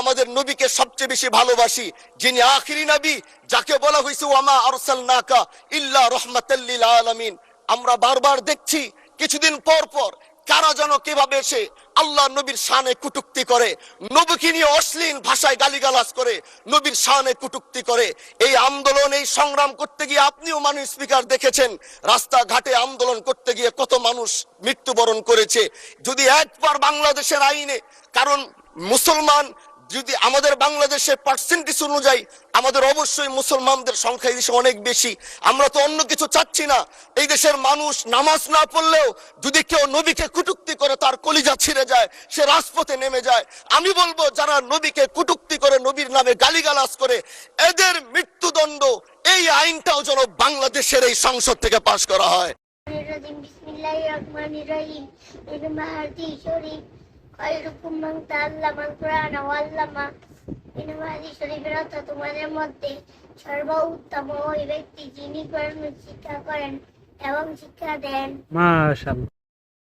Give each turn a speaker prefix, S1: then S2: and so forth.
S1: আমাদের নবীকে সবচেয়ে বেশি ভালোবাসি, যিনি আখিরি নবী, যাকে বলা হয়েছে ওয়ামা আরসালনাকা ইল্লা রাহমাতাল লিল আলামিন। আমরা বারবার দেখছি কিছুদিন পর পর কারা যেন কিভাবে এসে আল্লাহ নবীর শানে কটূক্তি করে, নবীকে নিয়ে অশ্লীল ভাষায় গালিগালাজ করে, নবীর শানে কটূক্তি করে। এই আন্দোলন, এই সংগ্রাম করতে গিয়ে আপনিও মানুষ স্পিকার দেখেছেন, রাস্তাঘাটে আন্দোলন করতে গিয়ে কত মানুষ মৃত্যুবরণ করেছে। যদি একবার বাংলাদেশের আইনে, কারণ মুসলমান যদি আমাদের বাংলাদেশের পার্সেন্টেজ অনুযায়ী আমাদের অবশ্যই মুসলমানদের সংখ্যা এই দেশে অনেক বেশি। আমরা তো অন্য কিছু চাচ্ছি না। এই দেশের মানুষ নামাজ না পড়লেও যদি কেউ নবীকে কটূক্তি করে তার কলিজা ছিঁড়ে যায়, সে রাজপথে নেমে যায়। আমি বলবো যারা নবীকে কটূক্তি করে, নবীর নামে গালিগালাজ করে, এদের মৃত্যুদণ্ড, এই আইনটাও যেন বাংলাদেশের এই সংসদ থেকে পাশ করা হয়।
S2: বিসমিল্লাহির রহমানির রহিম। হাদিস শরীফ খায়রুকুম মান তাআল্লামাল কুরআন ওয়া আল্লামা। হাদিস শরীফের অর্থ, তোমাদের মধ্যে সর্বোত্তম ওই ব্যক্তি যিনি কোরআন শিক্ষা করেন এবং শিক্ষা দেন।
S3: মাশাআল্লাহ।